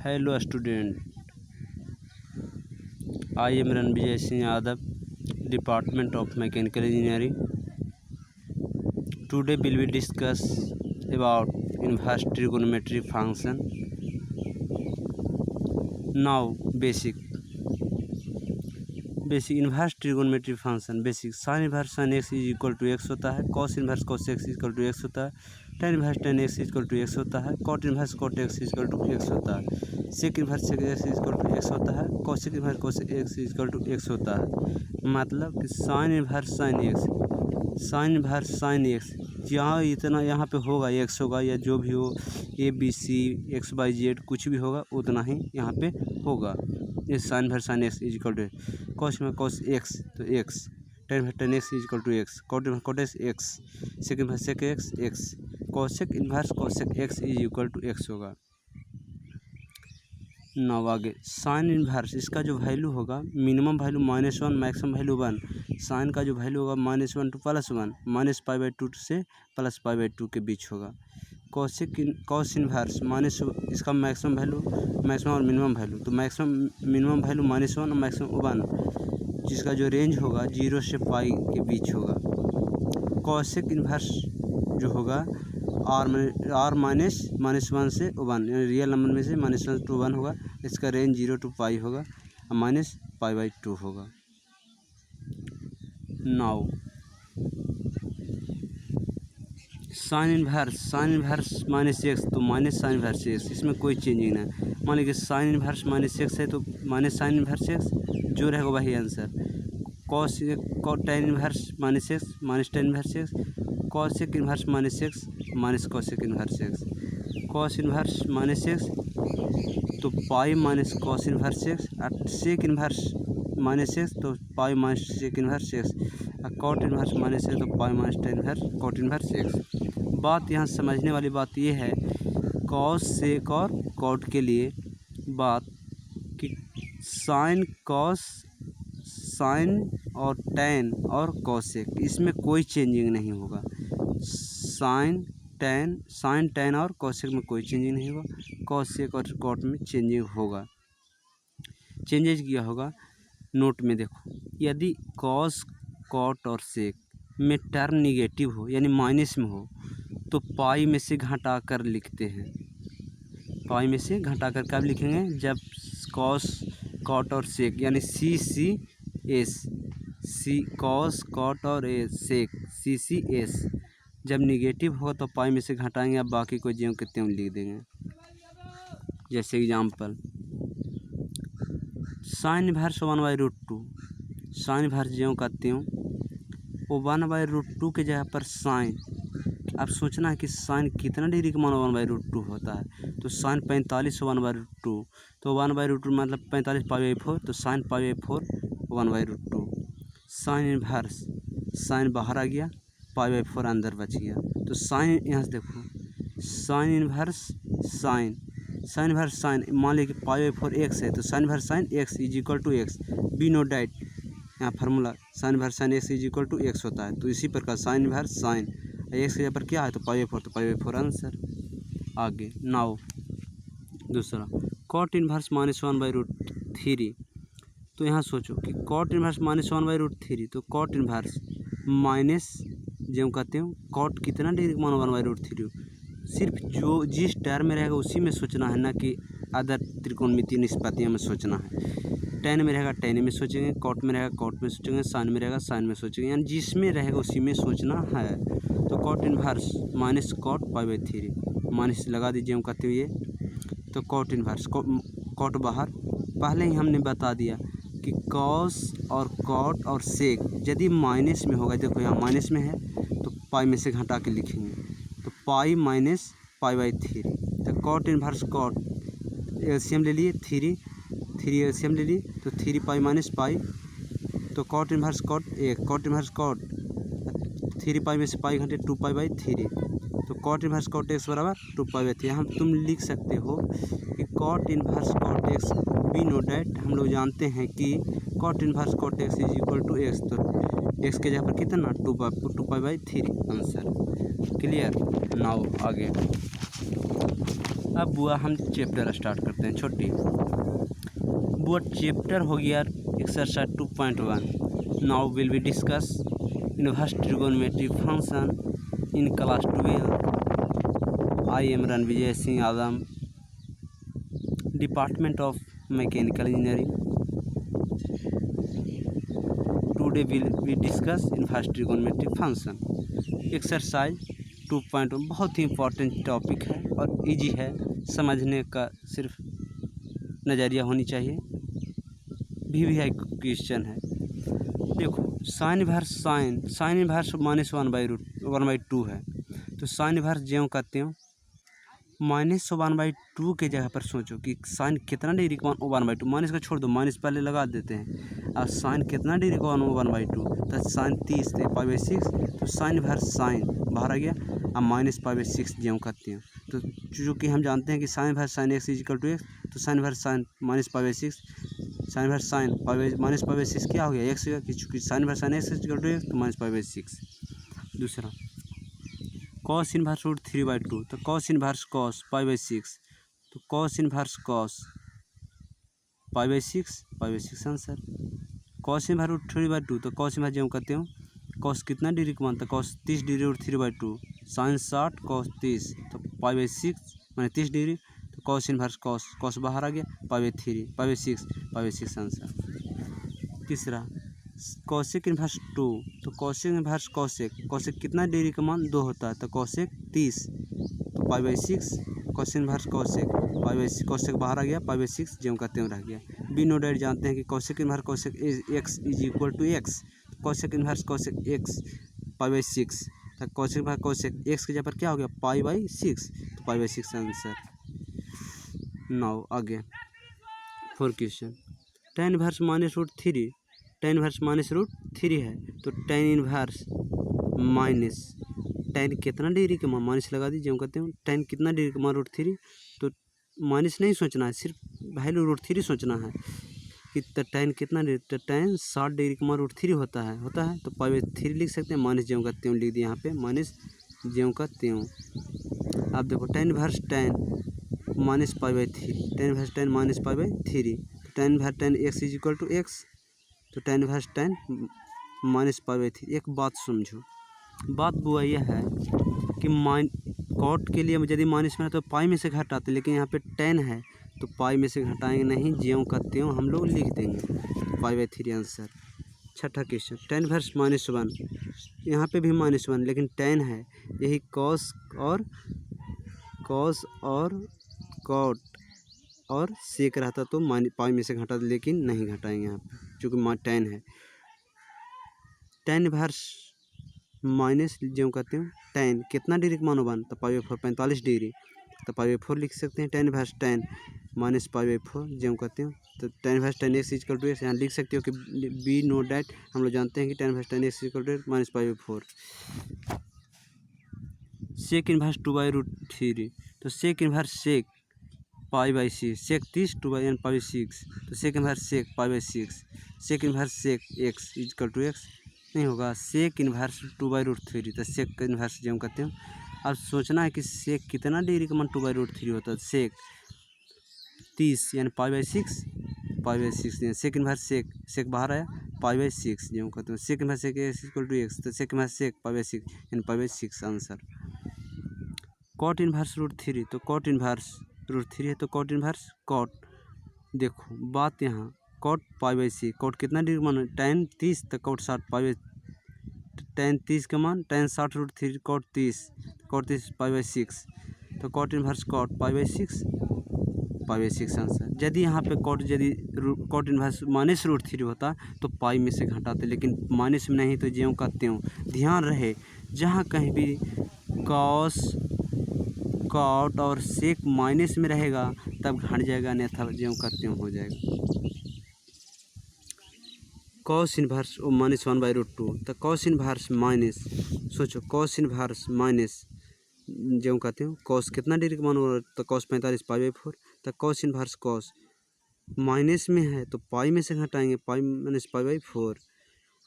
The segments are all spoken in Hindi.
Hello student, I am Ranvijay Singh Yadav, Department of Mechanical Engineering. Today we will discuss about inverse trigonometry function. Now basic inverse trigonometry function. Basic sin inverse sin x is equal to x होता है, cos inverse cos x is equal to x होता है, tan inverse tan x is equal to x होता है, cot inverse cot x is equal to x होता है, sec inverse sec x is equal to x होता है, cosec inverse cos x is equal to x होता है। मतलब कि sin inverse sin x जहाँ इतना यहाँ पे होगा x होगा या जो भी हो a b c x y z कुछ भी होगा उतना ही यहाँ पे होगा। ये sin inverse sin x is equal to cos में cos x तो x, tan inverse tan x is equal to x, cot inverse cot x, sec inverse sec x x, cosec inverse cosec x is equal to x होगा। नाउ आगे साइन इन्वर्स, इसका जो वैल्यू होगा minimum value -1 maximum value 1। Sine का जो वैल्यू होगा -1 to +1, -π/2 से +π/2 के बीच होगा। कॉस इन्वर्स इसका मैक्सिमम और मिनिमम वैल्यू, तो मिनिमम वैल्यू -1 और मैक्सिमम 1, जिसका जो रेंज होगा 0 से पाई के बीच होगा। कॉसेक इन्वर्स जो होगा r -1 से 1, रियल नंबर में से -1 to 1 होगा, इसका रेंज 0 to पाई होगा और -π/2 होगा। नाउ साइन इन्वर्स -x तो -sin इन्वर्स x, इसमें कोई चेंजिंग नहीं है। मान लीजिए साइन इन्वर्स -x है तो -sin इन्वर्स x जो रहेगा वही answer. tan inverse -x tan inverse x, cosec inverse -x cosec inverse x, cos inverse -x तो पाई cos इन्वर्स x, और sec इन्वर्स -x तो पाई sec इन्वर्स x, और cot इन्वर्स -x तो पाई tan inverse cot inverse x। बात यहाँ समझने वाली बात ये है cos sec और cot के लिए बात कि साइन और tan और cosec इसमें कोई चेंजिंग नहीं होगा। साइन tan और cosec में कोई चेंजिंग नहीं होगा, cos sec और cot में चेंजिंग होगा। चेंजेज किया होगा नोट में देखो, यदि cos cot और sec में टर्म निगेटिव हो यानी माइनस में हो तो पाई में से घटा कर लिखते हैं। पाई में से घटा कर कब लिखेंगे? जब cos cot और sec यानी CCS cos cot और sec CCS जब निगेटिव हो तो पाई में से घटाएंगे, अब बाकी को ज्यों के त्यों लिख देंगे। जैसे example sign inverse 1/√2, sign inverse ज्यों का त्यों, वो 1/√2 के जगह पर साइन। अब सोचना है कि साइन कितना डिग्री का मान 1/√2 होता है, तो साइन 45 1/√2, तो 1/√2 मतलब 45 π/4, तो साइन π/4 1/√2। साइन इन्वर्स साइन बाहर आ गया, π/4 अंदर बच गया, तो साइन यहाँ से देखो साइन इन्वर्स साइन मान लीजिए कि π/4 x है, तो sine inverse sine x is equal to x। Be know that यहाँ formula sine inverse sine x is equal to x होता है, तो इसी प्रकार साइन इन्वर्स साइन x के जगह पर क्या है तो π/4, तो π/4 आंसर। आगे नाउ दूसरा cot इन्वर्स -1/√3, तो यहाँ सोचो कि cot इन्वर्स -1/√3, तो cot इन्वर्स माइनस जो कहते हो cot कितना डिग्री मान 1/√3, सिर्फ जो जिस टर्म में रहेगा उसी में सोचना है, ना कि अदर त्रिकोणमितीय निष्पत्तियों में सोचना है। tan में रहेगा tan में सोचेंगे, cot में रहेगा cot में सोचेंगे, sin में रहेगा sin में सोचेंगे, यानी जिसमें रहेगा उसी में सोचना है। तो cot इन्वर्स -cot π/3 माइनस लगा दीजिए हम कहते हुए, तो cot इन्वर्स cot बाहर। पहले ही हमने बता दिया कि cos और cot और sec यदि माइनस में होगा, देखो यहाँ माइनस में है तो पाई में से घटा के लिखेंगे, तो पाई -π/3, तो cot इन्वर्स cot एलसीएम ले लिए 3 एलसीएम ले लिए, तो 3 पाई -π, तो cot इन्वर्स cot 3 पाई में से पाई घंटे 2π/3, तो cot इन्वर्स cot x बराबर 2π/3। हम तुम लिख सकते हो कि cot inverse cot x, we know that हम लोग जानते हैं कि cot inverse cot x is equal to x, तो x के जगह पर कितना 2π/3 आंसर। क्लियर। नाउ आगे अब बुआ हम चैप्टर स्टार्ट करते हैं। छोटी बुआ चैप्टर हो गया exercise 2.1। Now will we discuss inverse trigonometric function in class 12। I am Ranvijay Singh Adam, department of mechanical engineering. Today will we discuss inverse trigonometric function exercise 2.1। बहुत ही इम्पोर्टेंट टॉपिक है और इजी है, समझने का सिर्फ नज़रिया होनी चाहिए। भी है क्वेश्चन है। देखो साइन इनवर्स साइन इनवर्स -1/√1/2 है। तो साइन इनवर्स ज्यों करते हो -1/2 के जगह पर सोचो कि साइन कितना डिग्री का 1/2। माइनस का छोड़ दो, माइनस पहले लगा देते हैं। अब साइन कितना डिग्री का 1/2, तो साइन 30 थे π/6। तो साइन इनवर्स साइन बाहर आ गया। अब -π/6 ज्यों करते हैं तो चूँकि हम जानते हैं कि sine inverse sine x = x, तो sine inverse sine -π/6 sine inverse sine -π/6 क्या हो गया x का, चूँकि sine inverse sine x = x तो -π/6। दूसरा कॉस इनवर्स √3/2, तो कॉस इनवर्स कॉस π/6, तो cos inverse cos π/6 answer. Cos inverse √3/2, तो कॉस इनवर्स ज्यों करते हो कॉस कितना डिग्री का मान था, कॉस 30 डिग्री √3/2 साइन 60 कॉस 30, तो π/6 माने 30 डिग्री। तो कॉस इनवर्स कॉस बाहर आ गया, π/6 आंसर। तीसरा कॉसेक इनवर्स 2, तो कॉसेक इनवर्स कॉसेक कितना डिग्री का मान 2 होता है, तो कॉसेक 30, तो π/6 कॉसेक इनवर्स π/6 कॉसेक बाहर आ गया, π/6 ज्यों करते हुए रह गया। बी नो डाइट जानते हैं कि cosec inverse cosec x = x, cosec inverse cosec x π/6, तो कॉसेक इनवर्स कॉसेक x के जगह पर क्या हो गया π/6, तो π/6 आंसर। नाउ आगे 4 question. tan inverse -√3, tan inverse -√3 है। तो tan इनवर्स माइनस tan कितना डिग्री का मान माइनस लगा दीजिए, हम कहते हैं tan कितना डिग्री का मान √3, तो माइनस नहीं सोचना है, सिर्फ वैल्यू √3 सोचना है कि tan कितना डिग्री, तो tan 60 डिग्री का मान √3 होता है तो π/3 लिख सकते हैं, माइनस ज्यों करते हूँ लिख दिया यहाँ पे, माइनस ज्यों करते हूँ। अब देखो tan inverse tan -π/3, tan inverse tan -π/3, tan inverse tan x = x, तो tan इनवर्स tan -π/3। एक बात समझो, बात बुआ यह है कि कॉट के लिए यदि माइनस में है तो पाई में से घटाते, लेकिन यहाँ पे tan है तो पाई में से घटाएंगे नहीं, ज्यों करते हो हम लोग लिख देंगे, π/3 आंसर। छठा क्वेश्चन tan इनवर्स -1, यहाँ पे भी -1 लेकिन tan है, यही कॉस और कॉट और सेक रहता तो पाई में से घटा, लेकिन नहीं घटाएंगे यहाँ पे क्योंकि tan है। tan इनवर्स माइनस ज्यों करते हो tan कितना डिग्री का मान 1, तो π/4 45 डिग्री, तो π/4 लिख सकते हैं। tan इनवर्स tan -π/4 ज्यों करते हो, तो tan inverse tan x = x यहाँ लिख सकते हो कि बी नो डैट हम लोग जानते हैं कि tan inverse tan x = -π/4। Sec inverse 2/√3, तो सेक इनवर्स सेक π/6, सेक 30 2/6, तो sec inverse sec π/6, sec inverse sec x = x नहीं होगा, सेक इनवर्स 2/√3, तो सेक इनवर्स ज्यों करते हो। अब सोचना है कि सेक कितना डिग्री का मान 2/√3 होता है, सेक 30 यानी π/6 सेक इनवर्स सेक बाहर आया, π/6 ज्यों करते हो। Sec inverse sec x = x, तो सेक इनवर्स सेक π/6 यानी π/6 आंसर। कॉट इनवर्स √3, तो कॉट इनवर्स √3 है, तो कॉट इनवर्स कॉट, देखो बात यहाँ कॉट π/6, कॉट कितना डिग्री का मान tan 30, तो कॉट 60 tan 30 का मान tan 60 √3 कॉट 30 π/6, तो कॉट इनवर्स कॉट π/6 आंसर। यदि यहाँ पे कॉट इनवर्स -√3 होता तो पाई में से घटाते, लेकिन माइनस में नहीं तो ज्यों करते हो। ध्यान रहे जहाँ कहीं भी कॉस कॉट और सेक माइनस में रहेगा तब घट जाएगा, अन्यथा ज्यों करते हो जाएगा। कॉस इनवर्स -1/√2, तो कॉस इनवर्स माइनस, सोचो कॉस इनवर्स माइनस ज्यों कहते हो कॉस कितना डिग्री का मान हो रहा है, तो कॉस 45 π/4, तो कॉस इनवर्स कॉस माइनस में है तो पाई में से घटाएंगे, पाई -π/4।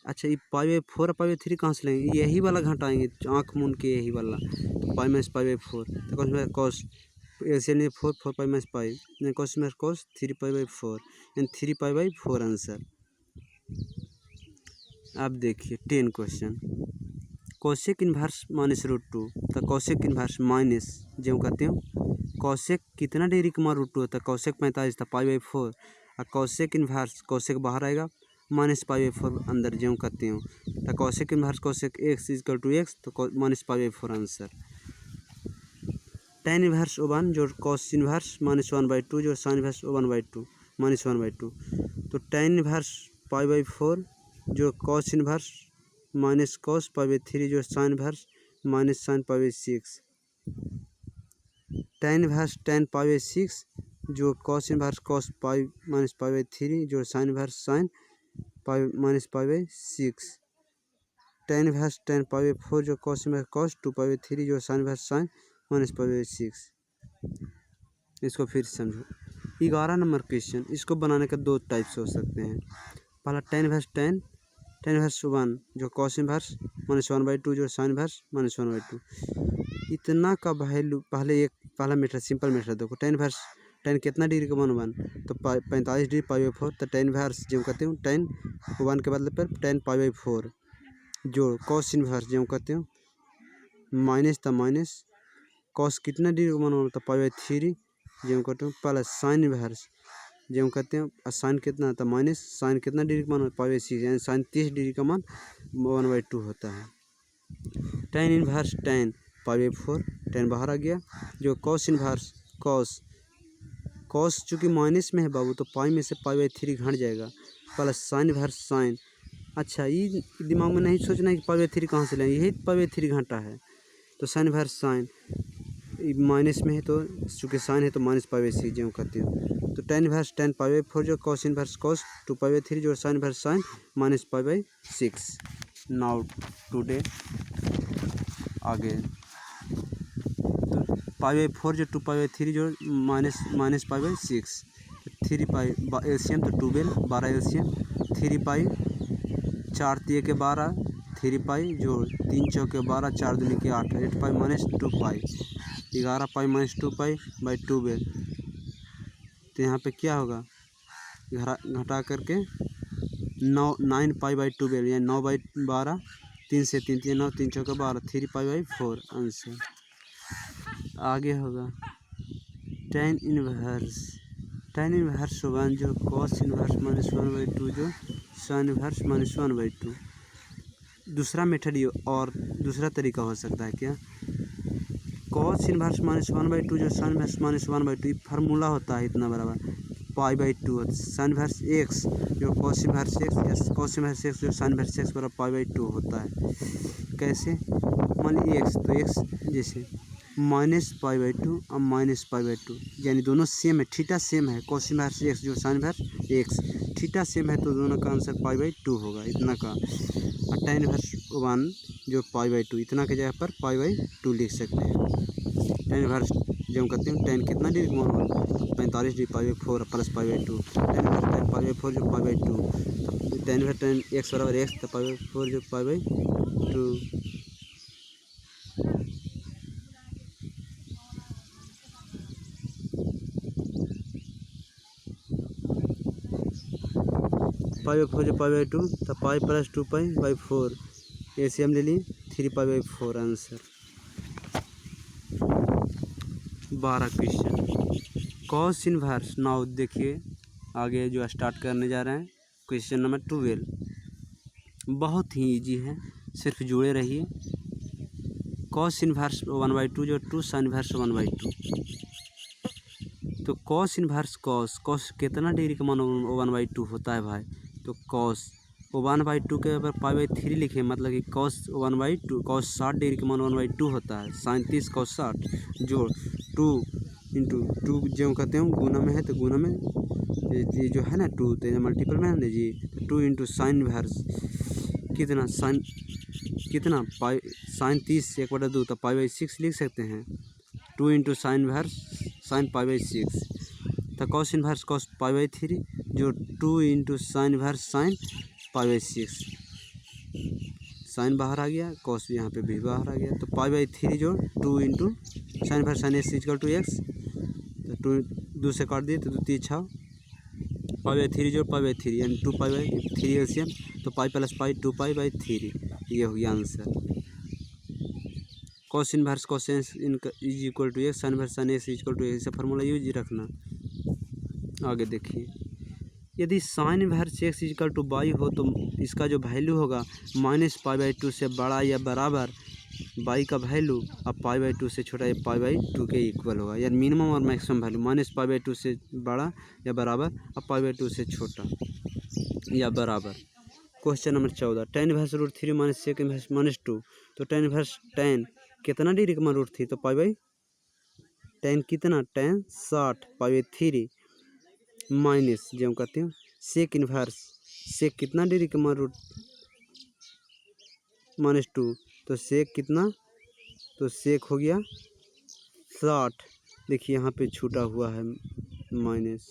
अच्छा ये π/4 और π/3 कहाँ से लेंगे, यही वाला घटाएंगे, आँख मूंद के यही वाला, तो पाई -π/4, तो कॉस एलसीएम लिए 4 4 पाई माइनस पाई यानी cos inverse cos 3 pi by 4 यानी 3 पाई बाई 4 आंसर। अब देखिए 10 question cosec inverse minus root 2 तो कोसेक इन्वर्स माइनस जो कहते हो कोसेक कितना डिग्री का मान रूट 2 होता है कौशिक 45 था पाई बाई 4 और कौशिक इन्वर्स कौशिक बाहर आएगा माइनस पाई बाई 4 अंदर जो कहते हो तो cosec inverse cosec x is equal to x तो minus pi by 4 answer. Tan inverse one जो कॉस इन्वर्स माइनस 1/2 जो साइन इन्वर्स 1/2 माइनस 1/2 तो टेन इन्वर्स पाई बाई 4 जो cos inverse minus cos pi by 3 जो sine inverse minus sine pi by 6 tan inverse tan pi by 6 जो cos inverse cos pi minus pi by 3 जो sine inverse sine pi minus pi by 6 tan inverse tan pi by 4 जो cos inverse cos 2 pi by 3 जो sine inverse sine minus pi by 6। इसको फिर समझो 11 नंबर क्वेश्चन इसको बनाने का दो टाइप से हो सकते हैं। पहला टेन इन्वर्स 1 जो कॉस इन्वर्स माइनस 1/2 जो साइन इन्वर्स माइनस 1/2 इतना का वैल्यू पहला मेथड सिंपल मेथड देखो टेन इन्वर्स टेन कितना डिग्री का मान 1 तो 45 डिग्री पाई बाई 4 तो टेन इन्वर्स जो कहते हो टेन 1 के बदले पर टेन पाई बाई 4 जो कॉस इन्वर्स जो कहते हो माइनस था माइनस कॉस कितना डिग्री का मान होता पाई बाई 3 जो कहते हो प्लस साइन इन्वर्स जो कहते हैं साइन कितना था माइनस साइन कितना डिग्री का मान पाई बाई 6 यानी साइन 30 डिग्री का मान 1/2 होता है। Ten inverse tan pi by 4 ten बाहर आ गया जो कॉस इन्वर्स कॉस चूँकि माइनस में है बाबू तो पाई में से पाई बाई 3 घट जाएगा प्लस साइन इन्वर्स साइन। अच्छा ये दिमाग में नहीं सोचना है कि पाई बाई 3 कहाँ से लेंगे यही पाई बाई 3 घंटा है तो साइन इन्वर्स साइन माइनस में है तो चूँकि साइन है तो माइनस पाई बाई 6 जो कहते हो तो tan inverse tan pi by 4 जो cos inverse cos 2 pi by 3 जो sine inverse sine minus pi by 6। Now today आगे पाई बाई 4 जो 2 पाई बाई 3 जो minus pi by 6 3 pi LCM तो 12 12 एलसीएम 3 पाई 4 3 के 12 3 पाई जो 3 चौके 12 4 दूनी के 8 8 pi minus 2 pi 11 pi minus 2 pi by 12 तो यहाँ पे क्या होगा घटा करके 9 पाई बाई 12 यानी 9 बाई 12 3 से 3 3 9 3 चौके 12 3 पाई बाई 4 आंसर। आगे होगा टेन इन्वर्स 1 जो कॉस इन्वर्स माइनस 1/2 जो साइन इन्वर्स माइनस 1/2 दूसरा मेथड ये और दूसरा तरीका हो सकता है क्या कॉस इन्वर्स माइनस 1/2 जो साइन इन्वर्स माइनस 1/2 फार्मूला होता है इतना बराबर pi by 2 sine inverse x जो cos inverse x cos inverse x जो साइन इन्वर्स एक्स बराबर पाई बाई 2 होता है। कैसे मान लीजिए एक्स तो एक्स जैसे माइनस पाई बाई 2 और माइनस पाई बाई 2 यानी दोनों सेम है थीटा सेम है कॉस इन्वर्स एक्स जो sine inverse x theta same है तो दोनों का आंसर पाई बाई 2 होगा इतना का। और टेन इन्वर्स 1 जो पाई बाई 2 इतना के जगह पर पाई बाई 2 लिख सकते हैं। टेन इन्वर्स जो कहते हैं टेन कितना डिग्री मान 45 degree pi by 4 plus pi by 2 ten inverse tan pi by 4 जो पाई by 2 ten inverse ten x बराबर एक्स तो पाई बाई 4 जो पाई बाई 2 पाई बाई 4 जो पाई बाई 2 तो pi plus 2 pi by 4 LCM ले ली 3 पाई by 4 answer. 12 question cos inverse now देखिए आगे जो स्टार्ट करने जा रहे हैं क्वेश्चन नंबर 12 बहुत ही इजी है सिर्फ जुड़े रहिए। कॉस इन्वर्स 1/2 जो 2 साइन इन्वर्स 1/2 तो कॉस इन्वर्स कॉस कितना डिग्री का मान 1/2 होता है भाई तो कॉस 1/2 के ऊपर पाई बाई 3 लिखे मतलब कि कॉस 1/2 कॉस 60 डिग्री का मान 1/2 होता है साइन 30 कॉस 60 जो 2 इंटू 2 जो कहते हैं गुना में है तो गुना में ये जो है ना 2 तो मल्टीपल में है ना जी 2 इंटू साइन इन्वर्स कितना साइन कितना पाई साइन 30 1/2 तो पाई बाई 6 लिख सकते हैं 2 into sine inverse sine pi by 6 तो cos inverse cos pi by 3 जो 2 into sine inverse sine pi by 6 sine बाहर आ गया कॉस यहाँ पे भी बाहर आ गया तो पाई बाई 3 जो 2 into sine inverse sine x equal to x तो 2 से काट दिए तो 2 3 6 π/3 जोड़ π/3 यानी 2π/3 एलसीएम, तो पाई प्लस पाई 2π/3, ये हो गया answer. Cos inverse cos x is equal to x, sine inverse sine x is equal to x, ऐसा फार्मूला यूज रखना। आगे देखिए, यदि sine inverse x is equal to y हो तो इसका जो वैल्यू होगा -π/2 से बड़ा या बराबर बाई का वैल्यू अब π/2 से छोटा या π/2 के इक्वल होगा, यानी मिनिमम और मैक्सिमम वैल्यू -π/2 से बड़ा या बराबर अब π/2 से छोटा या बराबर। Question number 14, tan inverse √3 - sec inverse -2, तो tan इनवर्स tan कितना डिग्री का √3, तो tan कितना tan 60 π/3 माइनस जो कहते हैं सेक इनवर्स सेक कितना डिग्री का -2, तो सेक कितना, तो सेक हो गया 60, देखिए यहाँ पे छूटा हुआ है माइनस।